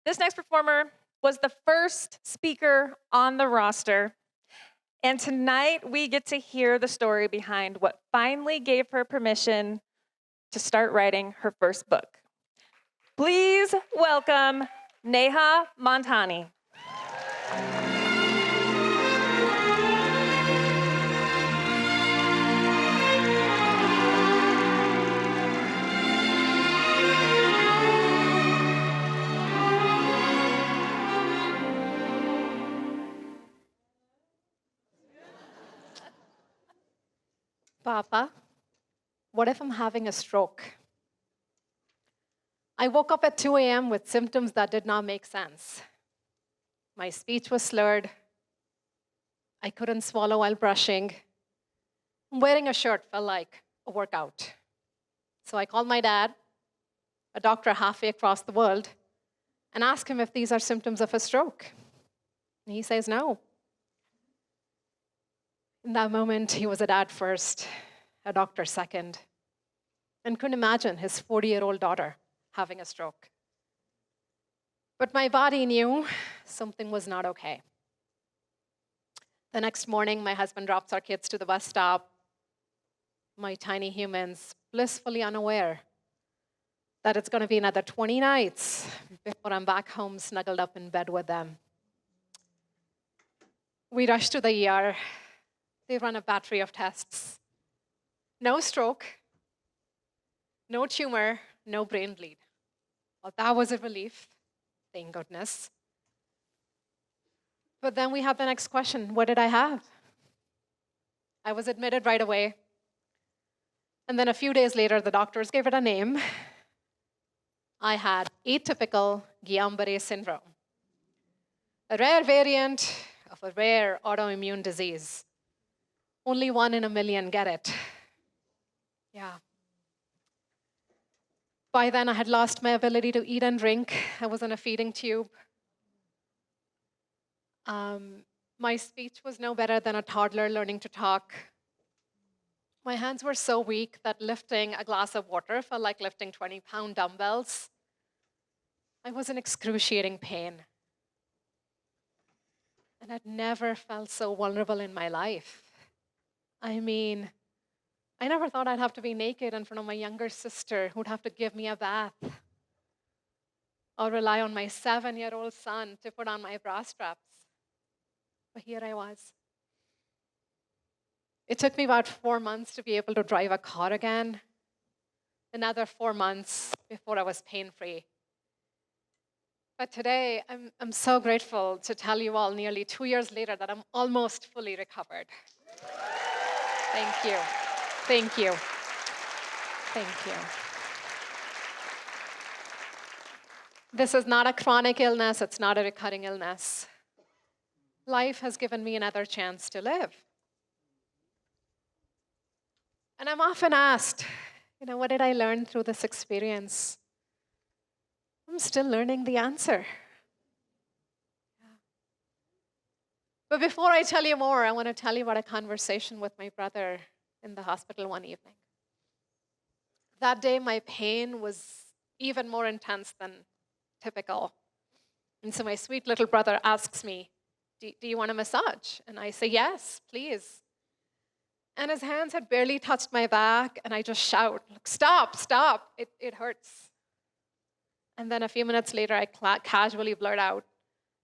This next performer was the first speaker on the roster. And tonight we get to hear the story behind what finally gave her permission to start writing her first book. Please welcome Neha Mandhani. Papa, what if I'm having a stroke? I woke up at 2 a.m. with symptoms that did not make sense. My speech was slurred. I couldn't swallow while brushing. Wearing a shirt felt like a workout. So I called my dad, a doctor halfway across the world, and asked him if these are symptoms of a stroke. And he says no. In that moment, he was a dad first, a doctor second, and couldn't imagine his 40-year-old daughter having a stroke. But my body knew something was not okay. The next morning, my husband drops our kids to the bus stop, my tiny humans blissfully unaware that it's going to be another 20 nights before I'm back home snuggled up in bed with them. We rush to the ER. They run a battery of tests. No stroke, no tumor, no brain bleed. Well, that was a relief, thank goodness. But then we have the next question, what did I have? I was admitted right away. And then a few days later, the doctors gave it a name. I had atypical Guillain-Barré syndrome, a rare variant of a rare autoimmune disease. Only 1 in a million get it. Yeah. By then, I had lost my ability to eat and drink. I was on a feeding tube. My speech was no better than a toddler learning to talk. My hands were so weak that lifting a glass of water felt like lifting 20-pound dumbbells. I was in excruciating pain. And I'd never felt so vulnerable in my life. I mean, I never thought I'd have to be naked in front of my younger sister who'd have to give me a bath, or rely on my 7-year-old son to put on my bra straps. But here I was. It took me about 4 months to be able to drive a car again. Another 4 months before I was pain-free. But today, I'm so grateful to tell you all nearly 2 years later that I'm almost fully recovered. Thank you. Thank you. Thank you. This is not a chronic illness. It's not a recurring illness. Life has given me another chance to live. And I'm often asked, what did I learn through this experience? I'm still learning the answer. But before I tell you more, I want to tell you about a conversation with my brother in the hospital one evening. That day, my pain was even more intense than typical. And so my sweet little brother asks me, do you want a massage? And I say, yes, please. And his hands had barely touched my back, and I just shout, stop, stop, it hurts. And then a few minutes later, I casually blurt out,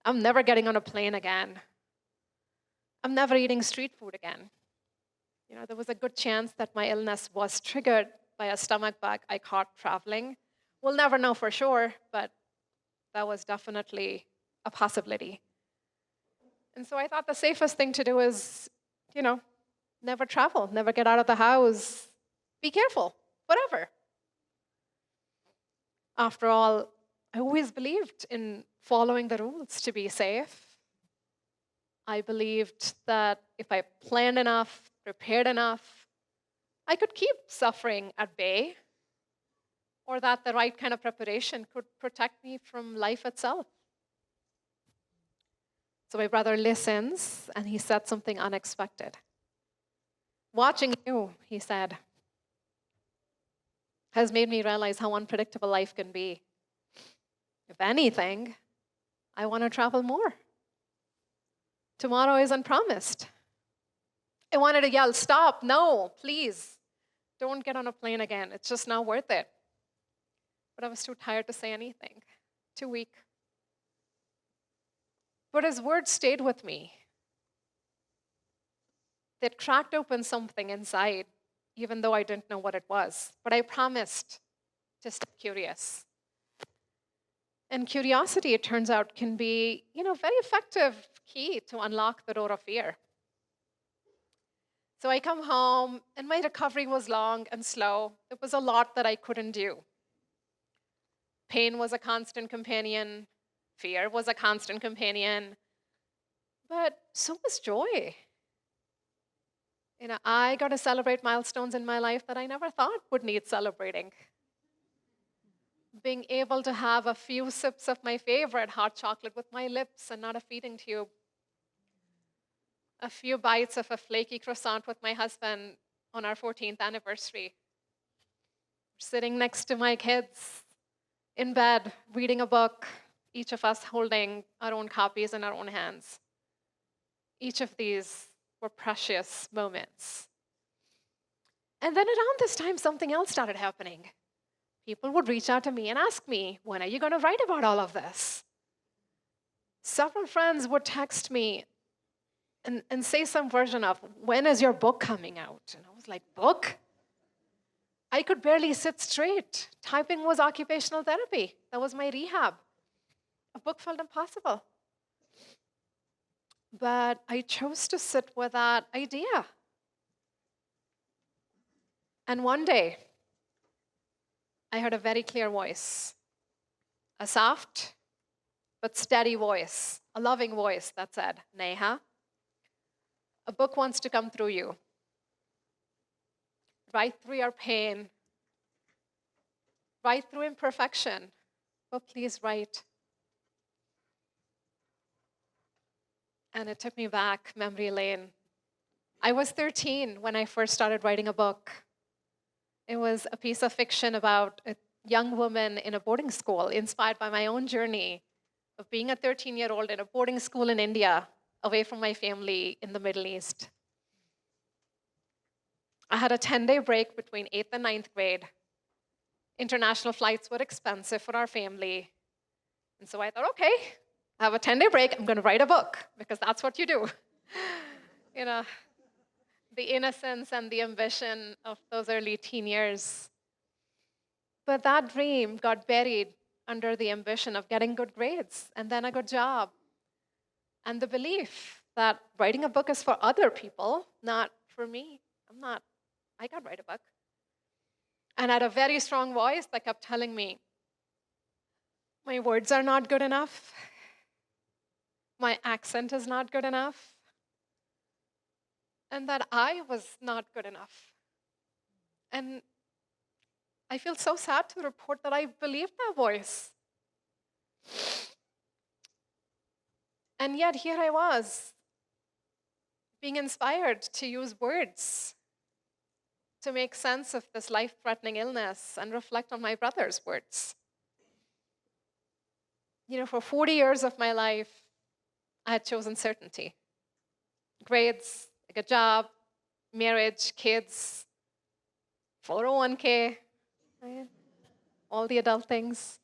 I'm never getting on a plane again. I'm never eating street food again. There was a good chance that my illness was triggered by a stomach bug I caught traveling. We'll never know for sure, but that was definitely a possibility. And so I thought the safest thing to do is, never travel, never get out of the house. Be careful, whatever. After all, I always believed in following the rules to be safe. I believed that if I planned enough, prepared enough, I could keep suffering at bay, or that the right kind of preparation could protect me from life itself. So my brother listens, and he said something unexpected. Watching you, he said, has made me realize how unpredictable life can be. If anything, I want to travel more. Tomorrow isn't promised. I wanted to yell, stop, no, please. Don't get on a plane again. It's just not worth it. But I was too tired to say anything, too weak. But his words stayed with me. They'd cracked open something inside, even though I didn't know what it was. But I promised to stay curious. And curiosity, it turns out, can be, very effective key to unlock the door of fear. So I come home, and my recovery was long and slow. There was a lot that I couldn't do. Pain was a constant companion. Fear was a constant companion. But so was joy. I got to celebrate milestones in my life that I never thought would need celebrating. Being able to have a few sips of my favorite hot chocolate with my lips and not a feeding tube. A few bites of a flaky croissant with my husband on our 14th anniversary. Sitting next to my kids in bed, reading a book, each of us holding our own copies in our own hands. Each of these were precious moments. And then around this time, something else started happening. People would reach out to me and ask me, when are you going to write about all of this? Several friends would text me and say some version of, when is your book coming out? And I was like, book? I could barely sit straight. Typing was occupational therapy. That was my rehab. A book felt impossible. But I chose to sit with that idea. And one day, I heard a very clear voice, a soft but steady voice, a loving voice that said, Neha, a book wants to come through you. Right through your pain, right through imperfection, but please write. And it took me back memory lane. I was 13 when I first started writing a book. It was a piece of fiction about a young woman in a boarding school, inspired by my own journey of being a 13-year-old in a boarding school in India, away from my family in the Middle East. I had a 10-day break between 8th and 9th grade. International flights were expensive for our family. And so I thought, okay, I have a 10-day break, I'm going to write a book, because that's what you do. The innocence and the ambition of those early teen years. But that dream got buried under the ambition of getting good grades and then a good job. And the belief that writing a book is for other people, not for me. I can't write a book. And I had a very strong voice that kept telling me, my words are not good enough. My accent is not good enough. And that I was not good enough. And I feel so sad to report that I believed that voice. And yet here I was, being inspired to use words to make sense of this life-threatening illness and reflect on my brother's words. For 40 years of my life, I had chosen certainty. Grades, a good job, marriage, kids, 401k, right? All the adult things.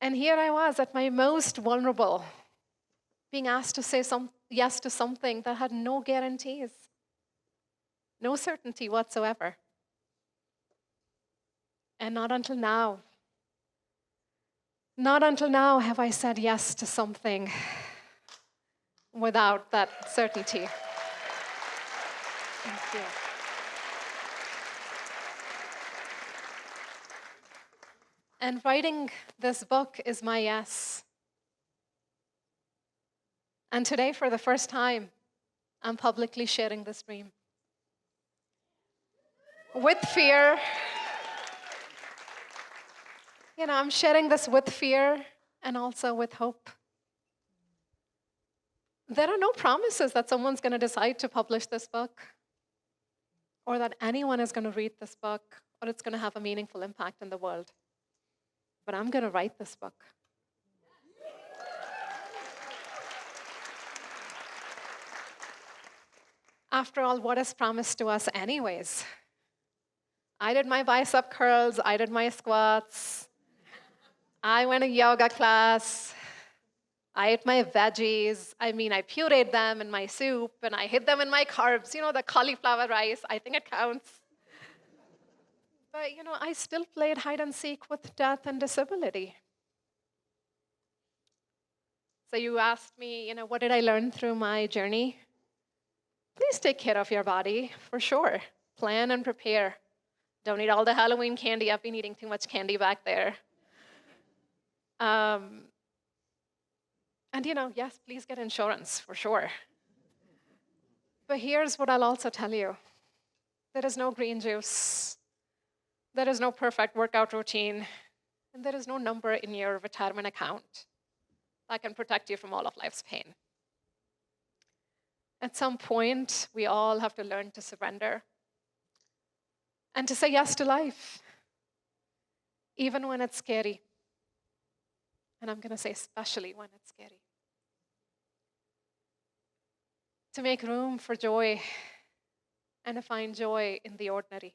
And here I was at my most vulnerable, being asked to say yes to something that had no guarantees, no certainty whatsoever. And not until now have I said yes to something without that certainty. Thank you. And writing this book is my yes. And today, for the first time, I'm publicly sharing this dream. With fear. I'm sharing this with fear and also with hope. There are no promises that someone's going to decide to publish this book, or that anyone is going to read this book, or it's going to have a meaningful impact in the world. But I'm going to write this book. After all, what is promised to us anyways? I did my bicep curls, I did my squats, I went to yoga class, I ate my veggies. I mean, I pureed them in my soup and I hid them in my carbs. You know, the cauliflower rice, I think it counts. But, I still played hide and seek with death and disability. So you asked me, what did I learn through my journey? Please take care of your body, for sure. Plan and prepare. Don't eat all the Halloween candy. I've been eating too much candy back there. And, yes, please get insurance, for sure. But here's what I'll also tell you. There is no green juice. There is no perfect workout routine. And there is no number in your retirement account that can protect you from all of life's pain. At some point, we all have to learn to surrender and to say yes to life, even when it's scary. And I'm going to say especially when it's scary. To make room for joy and to find joy in the ordinary.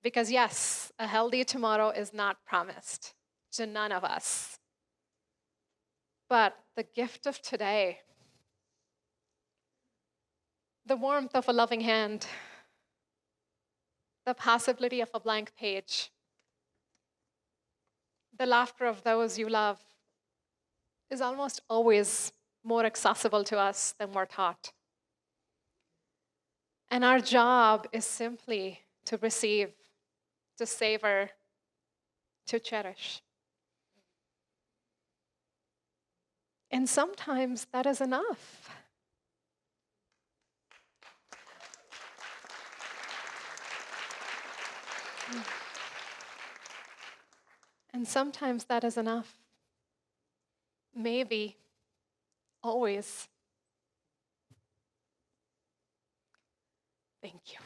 Because yes, a healthy tomorrow is not promised to none of us. But the gift of today, the warmth of a loving hand, the possibility of a blank page, the laughter of those you love is almost always more accessible to us than we're taught. And our job is simply to receive, to savor, to cherish. And sometimes that is enough. And sometimes that is enough. Maybe, always. Thank you.